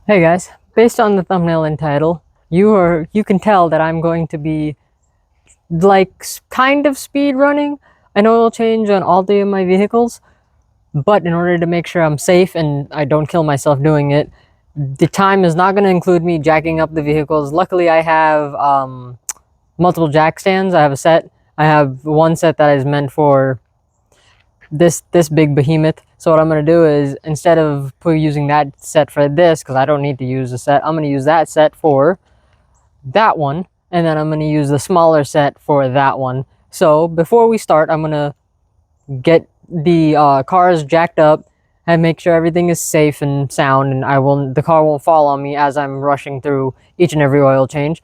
Hey guys, based on the thumbnail and title, you can tell that I'm going to be like kind of speed running an oil change on all three of my vehicles, but in order to make sure I'm safe and I don't kill myself doing it, the time is not going to include me jacking up the vehicles. Luckily, I have multiple jack stands. I have a set. I have one set that is meant for this big behemoth. So what I'm going to do is, instead of using that set for this, because I don't need to use the set, I'm going to use that set for that one, and then I'm going to use the smaller set for that one. So before we start, I'm going to get the cars jacked up and make sure everything is safe and sound, and the car won't fall on me as I'm rushing through each and every oil change.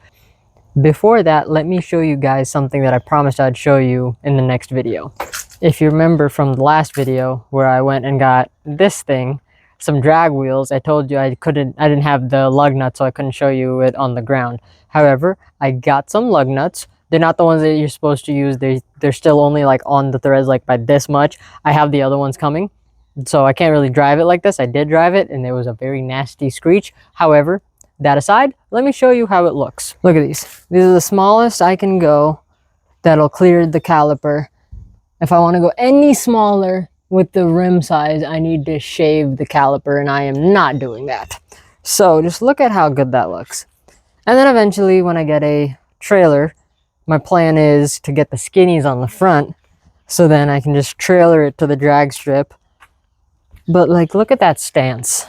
Before that, let me show you guys something that I promised I'd show you in the next video. If you remember from the last video where I went and got this thing, some drag wheels, I told you I didn't have the lug nuts, so I couldn't show you it on the ground. However, I got some lug nuts. They're not the ones that you're supposed to use. They're still only like on the threads like by this much. I have the other ones coming, so I can't really drive it like this. I did drive it and there was a very nasty screech. However, that aside, let me show you how it looks. Look at these. These are the smallest I can go that'll clear the caliper. If I want to go any smaller with the rim size, I need to shave the caliper, and I am not doing that. So just look at how good that looks. And then eventually, when I get a trailer, my plan is to get the skinnies on the front, so then I can just trailer it to the drag strip. But like, look at that stance.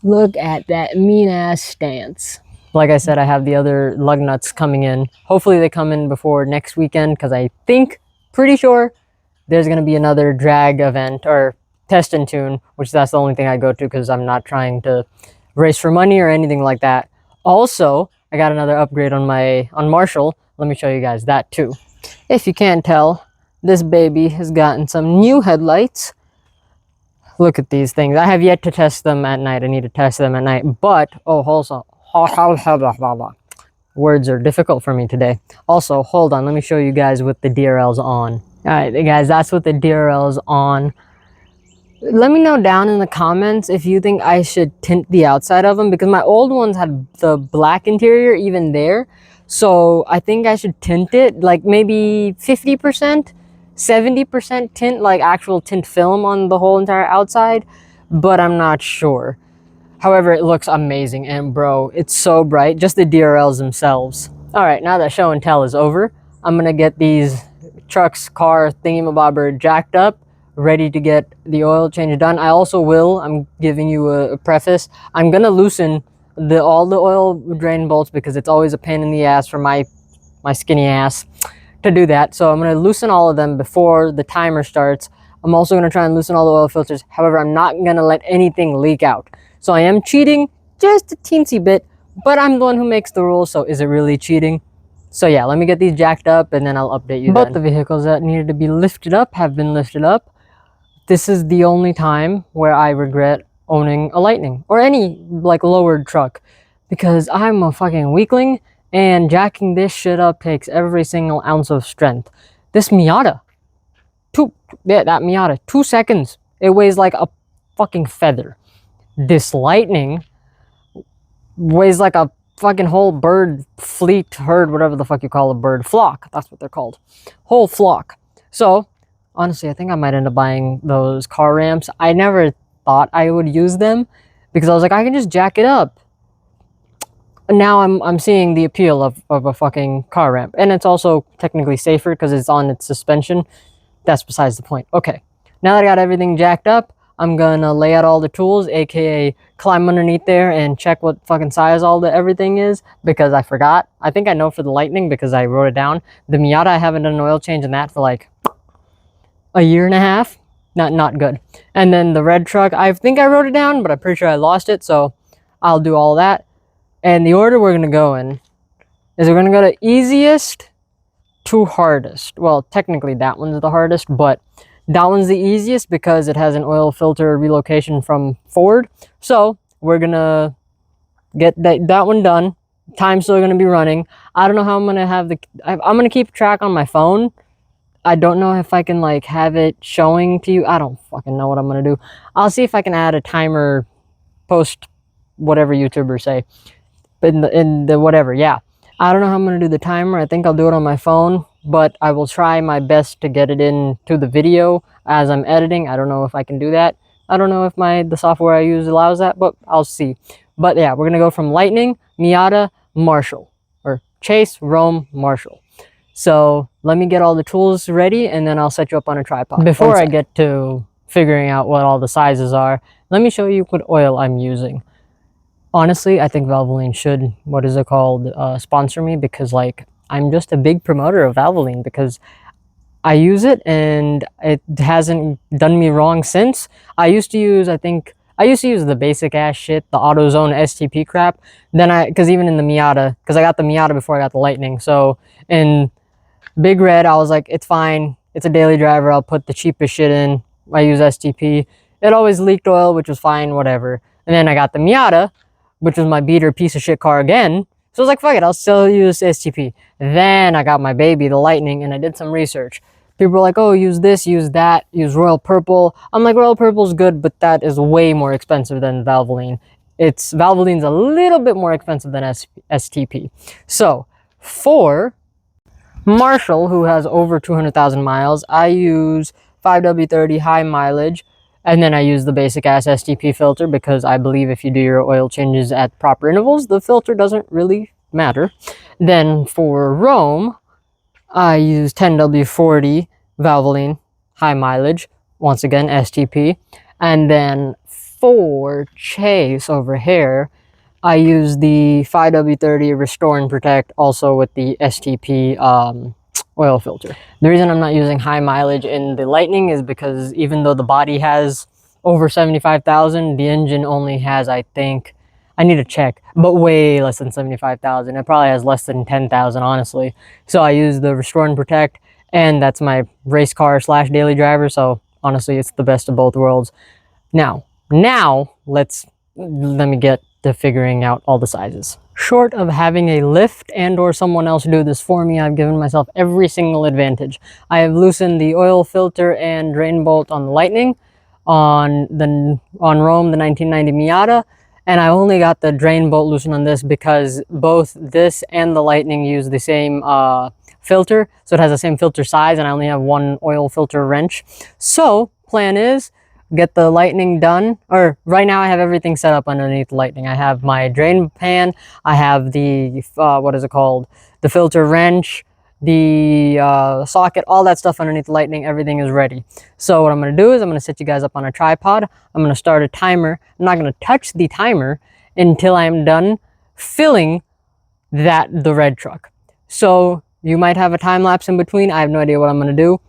Look at that mean ass stance. Like I said, I have the other lug nuts coming in. Hopefully they come in before next weekend, because I think, pretty sure, there's going to be another drag event or test and tune, which that's the only thing I go to because I'm not trying to race for money or anything like that. Also, I got another upgrade on Marshall. Let me show you guys that too. If you can't tell, this baby has gotten some new headlights. Look at these things. I have yet to test them at night. I need to test them at night. But, oh, hold on. Words are difficult for me today. Also, hold on. Let me show you guys with the DRLs on. Alright, guys, that's with the DRLs on. Let me know down in the comments if you think I should tint the outside of them, because my old ones had the black interior even there. So I think I should tint it, like maybe 50%. 70% tint, like actual tint film on the whole entire outside, but I'm not sure. However, it looks amazing, and bro, it's so bright, just the DRLs themselves. All right, now that show and tell is over, I'm gonna get these car thingamabobber jacked up, ready to get the oil change done. I'm giving you a preface, I'm gonna loosen all the oil drain bolts, because it's always a pain in the ass for my skinny ass to do that. So I'm going to loosen all of them before the timer starts. I'm also going to try and loosen all the oil filters. However, I'm not going to let anything leak out. So I am cheating just a teensy bit, but I'm the one who makes the rules, so is it really cheating? So yeah, let me get these jacked up and then I'll update you then. Both the vehicles that needed to be lifted up have been lifted up. This is the only time where I regret owning a Lightning or any like lowered truck, because I'm a fucking weakling. And jacking this shit up takes every single ounce of strength. This Miata, that Miata, 2 seconds. It weighs like a fucking feather. This Lightning weighs like a fucking whole bird herd, whatever the fuck you call a bird. Flock, that's what they're called. Whole flock. So, honestly, I think I might end up buying those car ramps. I never thought I would use them, because I was like, I can just jack it up. Now I'm seeing the appeal of a fucking car ramp, and it's also technically safer because it's on its suspension. That's besides the point. Okay, now that I got everything jacked up, I'm gonna lay out all the tools, aka climb underneath there and check what fucking size everything is, because I forgot. I think I know for the Lightning because I wrote it down. The Miata, I haven't done an oil change in that for like a year and a half. Not good. And then the red truck, I think I wrote it down, but I'm pretty sure I lost it, so I'll do all that. And the order we're going to go in is we're going to go to easiest to hardest. Well, technically that one's the hardest, but that one's the easiest because it has an oil filter relocation from Ford. So we're going to get that one done. Time's still going to be running. I don't know how I'm going to I'm going to keep track on my phone. I don't know if I can like have it showing to you. I don't fucking know what I'm going to do. I'll see if I can add a timer post whatever YouTubers say. But in the whatever, yeah. I don't know how I'm gonna do the timer. I think I'll do it on my phone, but I will try my best to get it into the video as I'm editing. I don't know if I can do that. I don't know if the software I use allows that, but I'll see. But yeah, we're gonna go from Lightning, Miata, Marshall, or Chase, Rome, Marshall. So let me get all the tools ready and then I'll set you up on a tripod. Before I get to figuring out what all the sizes are, let me show you what oil I'm using. Honestly, I think Valvoline should, what is it called, sponsor me, because like I'm just a big promoter of Valvoline because I use it and it hasn't done me wrong since. I used to use the basic ass shit, the AutoZone STP crap. Then because even in the Miata, because I got the Miata before I got the Lightning, so in Big Red, I was like, it's fine. It's a daily driver. I'll put the cheapest shit in. I use STP. It always leaked oil, which was fine, whatever. And then I got the Miata, which was my beater piece of shit car again. So I was like, fuck it, I'll still use STP. Then I got my baby, the Lightning, and I did some research. People were like, oh, use this, use that, use Royal Purple. I'm like, Royal Purple's good, but that is way more expensive than Valvoline. Valvoline's a little bit more expensive than STP. So, for Marshall, who has over 200,000 miles, I use 5W30 high mileage, and then I use the basic ass STP filter because I believe if you do your oil changes at proper intervals, the filter doesn't really matter. Then for Rome, I use 10W40 Valvoline high mileage, once again STP, and then for Chase over here, I use the 5W30 Restore and Protect, also with the STP oil filter. The reason I'm not using high mileage in the Lightning is because even though the body has over 75,000, the engine only has, I think, I need to check, but way less than 75,000. It probably has less than 10,000, honestly. So I use the Restore and Protect, and that's my race car / daily driver. So honestly, it's the best of both worlds. Now, let me get to figuring out all the sizes. Short of having a lift and or someone else do this for me, I've given myself every single advantage. I have loosened the oil filter and drain bolt on the Lightning, on Rome, the 1990 Miata, and I only got the drain bolt loosened on this because both this and the Lightning use the same filter, so it has the same filter size, and I only have one oil filter wrench. So, plan is, get the Lightning done, or right now I have everything set up underneath the Lightning. I have my drain pan, I have the, what is it called, the filter wrench, the socket, all that stuff underneath the Lightning. Everything is ready. So what I'm going to do is I'm going to set you guys up on a tripod. I'm going to start a timer. I'm not going to touch the timer until I'm done filling the red truck. So you might have a time lapse in between. I have no idea what I'm going to do.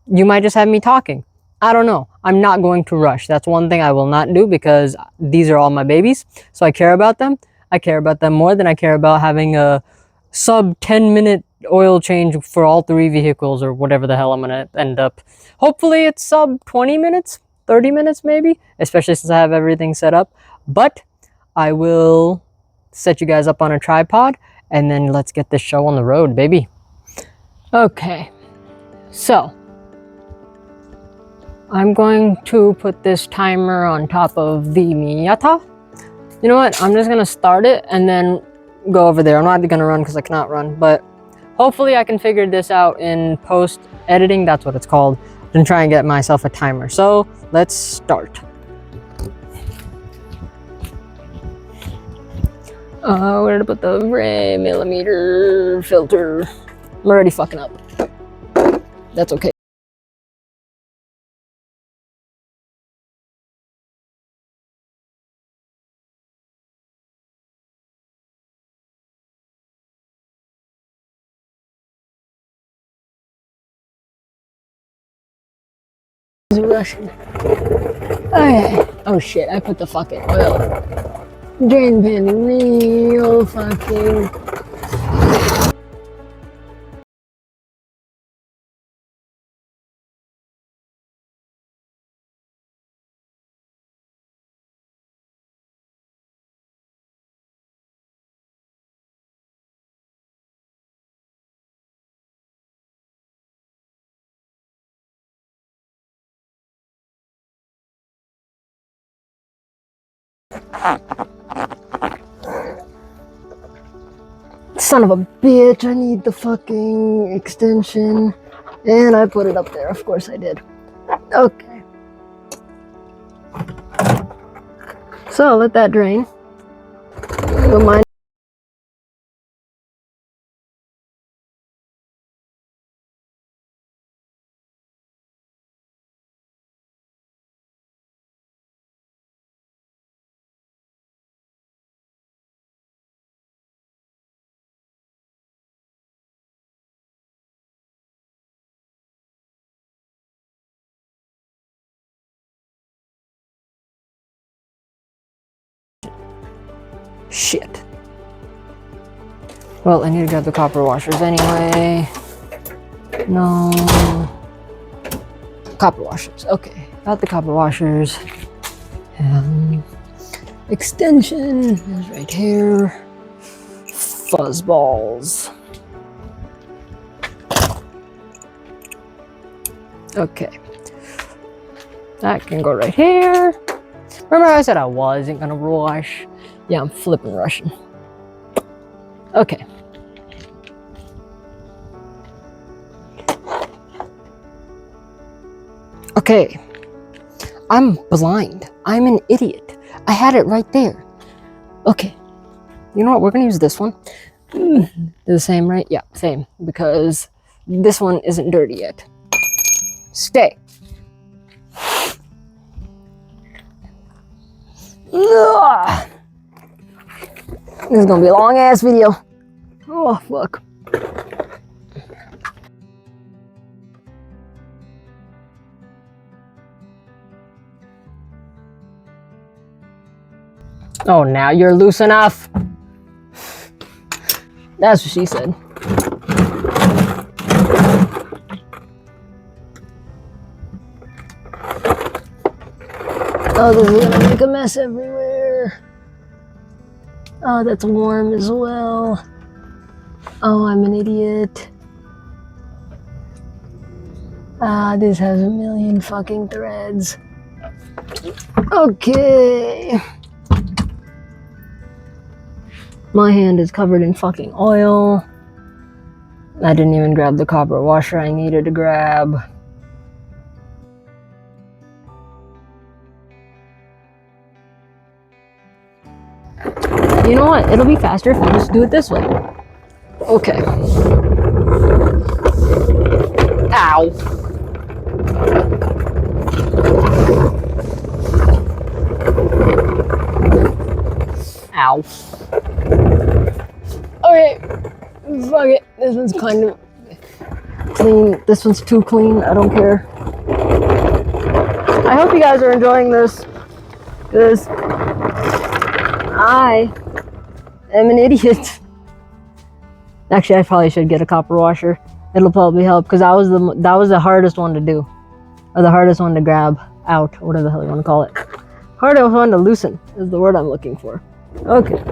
You might just have me talking. I don't know. I'm not going to rush. That's one thing I will not do because these are all my babies. So I care about them. I care about them more than I care about having a sub 10-minute oil change for all 3 vehicles or whatever the hell I'm going to end up. Hopefully it's sub 20 minutes, 30 minutes maybe, especially since I have everything set up. But I will set you guys up on a tripod and then let's get this show on the road, baby. Okay. So I'm going to put this timer on top of the Miata. You know what? I'm just going to start it and then go over there. I'm not going to run because I cannot run, but hopefully I can figure this out in post-editing. That's what it's called. And try and get myself a timer. So let's start. Where did I put the millimeter filter? I'm already fucking up. That's okay. Russian. Okay. Oh shit, I put the fucking oil drain pan real fucking. Son of a bitch, I need the fucking extension. And I put it up there, of course I did. Okay. So let that drain. Don't mind. Shit. Well, I need to grab the copper washers anyway. No. Copper washers. Okay. Got the copper washers. Extension is right here. Fuzzballs. Okay. That can go right here. Remember how I said I wasn't gonna rush? Yeah, I'm flipping Russian. Okay. Okay. I'm blind. I'm an idiot. I had it right there. Okay. You know what? We're gonna use this one. The same, right? Yeah, same. Because this one isn't dirty yet. Stay. Ugh. This is gonna be a long ass video. Oh, fuck. Oh, now you're loose enough. That's what she said. Oh, this is gonna make a mess everywhere. Oh, that's warm as well. Oh, I'm an idiot. Ah, this has a million fucking threads. Okay. My hand is covered in fucking oil. I didn't even grab the copper washer I needed to grab. You know what? It'll be faster if I just do it this way. Okay. Ow. Ow. Okay. Fuck it. This one's kind of clean. This one's too clean. I don't care. I hope you guys are enjoying this. Because I am an idiot. Actually, I probably should get a copper washer. It'll probably help because that was the hardest one to do, or the hardest one to grab out, or whatever the hell you want to call it. Hardest one to loosen is the word I'm looking for. Okay.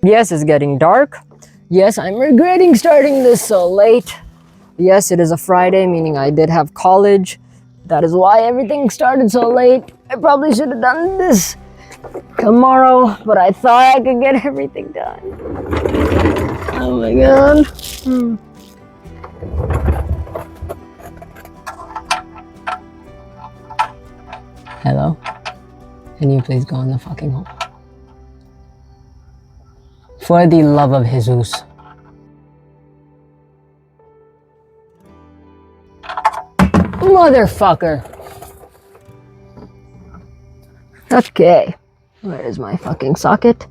Yes, it's getting dark. Yes, I'm regretting starting this so late. Yes, it is a Friday, meaning I did have college. That is why everything started so late. I probably should have done this tomorrow, but I thought I could get everything done. Oh my god. Hello? Can you please go in the fucking hole? For the love of Jesus. Motherfucker. Okay. Where is my fucking socket?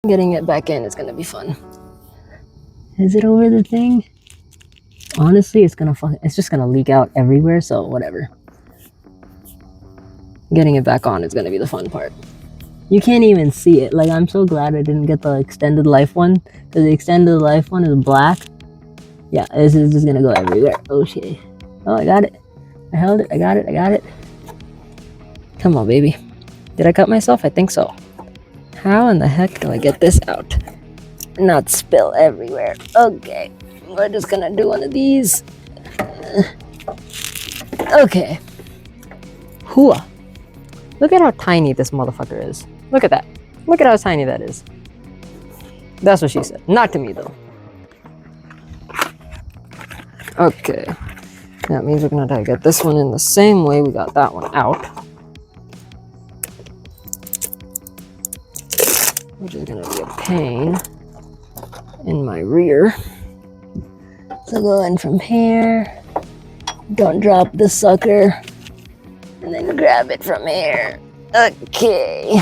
Getting it back in is gonna be fun. Is it over the thing? Honestly, it's just gonna leak out everywhere, so whatever. Getting it back on is gonna be the fun part. You can't even see it. Like, I'm so glad I didn't get the extended life one, because the extended life one is black. Yeah, this is just gonna go everywhere. Oh shit. Oh, I got it. I held it. I got it. I got it. Come on, baby. Did I cut myself? I think so. How in the heck do I get this out? Not spill everywhere. Okay. We're just gonna do one of these. Okay. Hooah. Look at how tiny this motherfucker is. Look at that. Look at how tiny that is. That's what she said. Not to me, though. Okay. That means we're gonna try to get this one in the same way we got that one out. Which is gonna be a pain in my rear. So go in from here. Don't drop the sucker. And then grab it from here. Okay.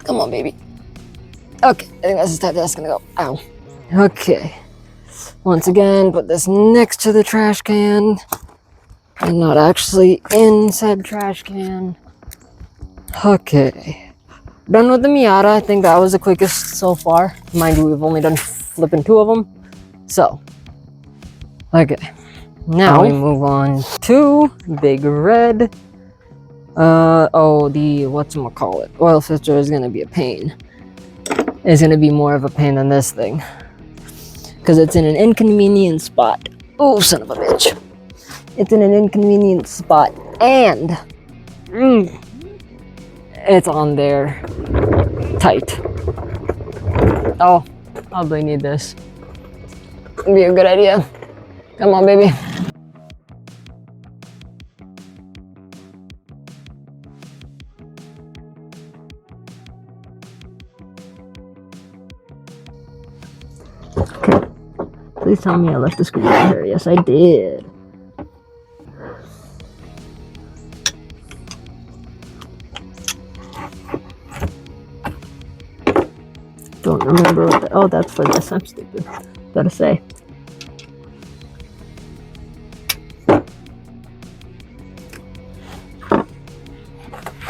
Come on, baby. Okay, I think that's the type that's gonna go. Ow. Okay. Once again, put this next to the trash can. And not actually in said trash can. Okay. Done with the Miata. I think that was the quickest so far. Mind you, we've only done flipping 2 of them. So. Okay. Now we move on to Big Red. The whatchamacallit. Oil filter is gonna be a pain. It's gonna be more of a pain than this thing. Because it's in an inconvenient spot. Oh, son of a bitch. It's in an inconvenient spot. And it's on there tight. Oh, probably need this. It'd be a good idea. Come on, baby. Okay. Please tell me I left the screwdriver. Yes, I did. Don't remember what oh, that's for this. I'm stupid. Gotta say.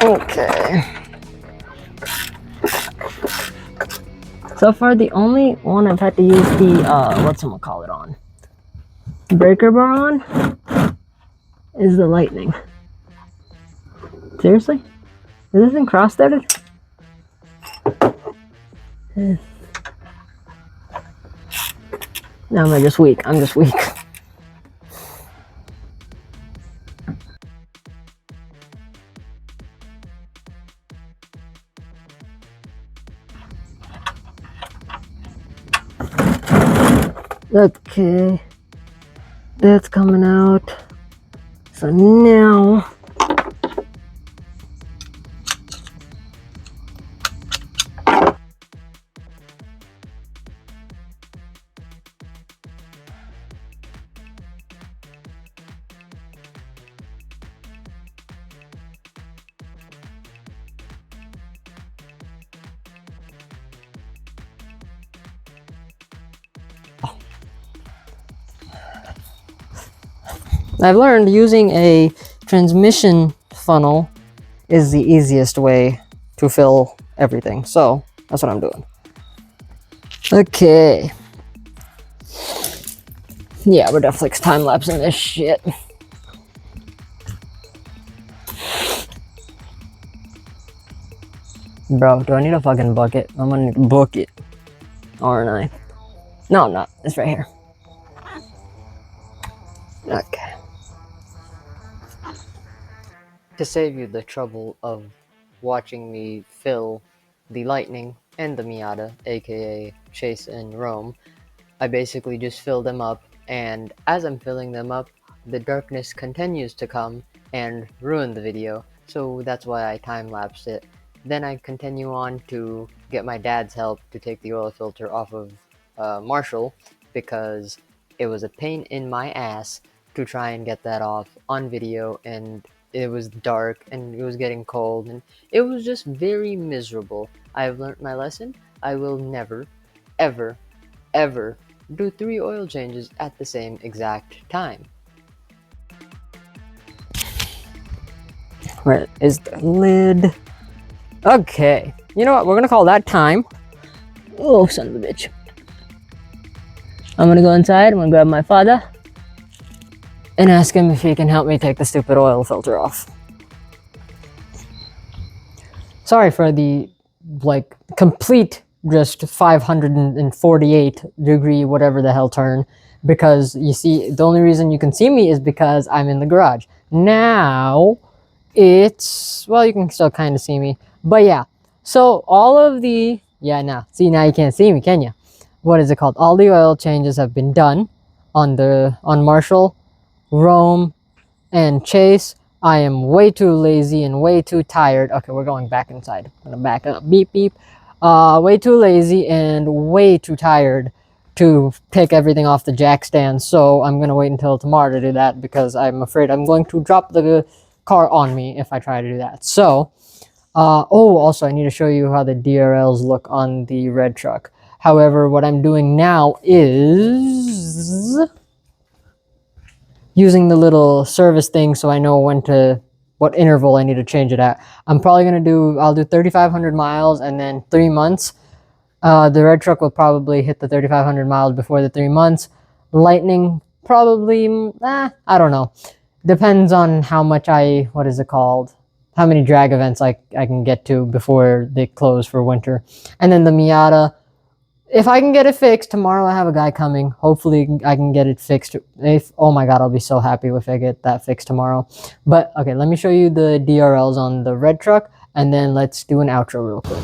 Okay. So far, the only one I've had to use the, whatchamacallit on. Breaker bar on is the lightning. Seriously? Is this thing cross-threaded? No, I'm just weak. I'm just weak. Okay. That's coming out. So now I've learned using a transmission funnel is the easiest way to fill everything. So that's what I'm doing. Okay. Yeah, we're definitely time-lapsing this shit. Bro, do I need a fucking bucket? I'm gonna need a bucket. Aren't I? No, I'm not. It's right here. Okay. To save you the trouble of watching me fill the Lightning and the Miata, aka Chase and Rome, I basically just fill them up, and as I'm filling them up, the darkness continues to come and ruin the video, so that's why I time-lapsed it. Then I continue on to get my dad's help to take the oil filter off of Marshall, because it was a pain in my ass to try and get that off on video, and it was dark and it was getting cold and it was just very miserable. I've learned my lesson. I will never, ever, ever do 3 oil changes at the same exact time. Where is the lid? Okay, you know what? We're gonna call that time. Oh, son of a bitch. I'm gonna go inside, I'm gonna grab my father and ask him if he can help me take the stupid oil filter off. Sorry for the, like, complete just 548 degree whatever the hell turn, because you see, the only reason you can see me is because I'm in the garage. Now, it's, well, you can still kind of see me, but yeah. So all of the, yeah, now, see, now you can't see me, can you? What is it called? All the oil changes have been done on Marshall, Rome, and Chase. I am way too lazy and way too tired. Okay, we're going back inside. I'm gonna back up. Beep, beep. Way too lazy and way too tired to take everything off the jack stand. So I'm gonna wait until tomorrow to do that, because I'm afraid I'm going to drop the car on me if I try to do that. So, oh, also I need to show you how the DRLs look on the red truck. However, what I'm doing now is using the little service thing so I know what interval I need to change it at. I'm probably going to I'll do 3,500 miles and then 3 months. The red truck will probably hit the 3,500 miles before the 3 months. Lightning, probably, I don't know. Depends on how much what is it called? How many drag events I can get to before they close for winter. And then the Miata, if I can get it fixed, tomorrow I have a guy coming. Hopefully I can get it fixed. Oh my god, I'll be so happy if I get that fixed tomorrow. But okay, let me show you the DRLs on the red truck, and then let's do an outro real quick.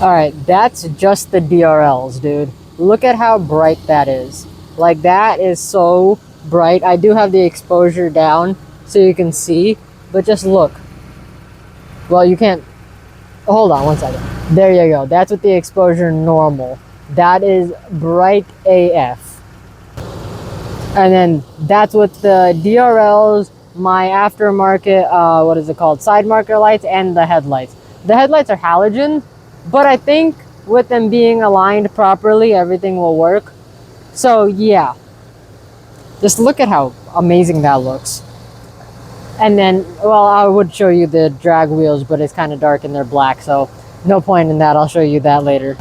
Alright, that's just the DRLs, dude. Look at how bright that is. Like, that is so bright. I do have the exposure down so you can see, but just look. Well, you can't. Hold on one second. There you go. That's with the exposure normal. That is bright AF. And then that's with the DRLs, my aftermarket, what is it called? Side marker lights and the headlights. The headlights are halogen, but I think with them being aligned properly, everything will work. So yeah, just look at how amazing that looks. And then, well, I would show you the drag wheels, but it's kind of dark and they're black, so no point in that. I'll show you that later.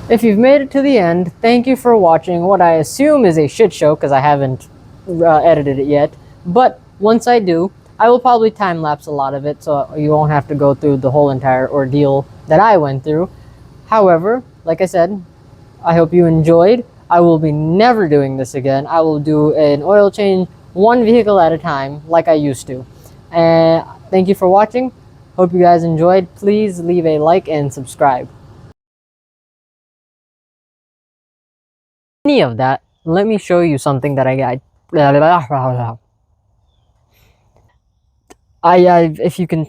If you've made it to the end, thank you for watching what I assume is a shit show, because I haven't edited it yet. But once I do, I will probably time-lapse a lot of it, so you won't have to go through the whole entire ordeal that I went through. However, like I said, I hope you enjoyed. I will be never doing this again. I will do an oil change, one vehicle at a time, like I used to. And thank you for watching. Hope you guys enjoyed. Please leave a like and subscribe. Any of that, let me show you something that I got. If you can,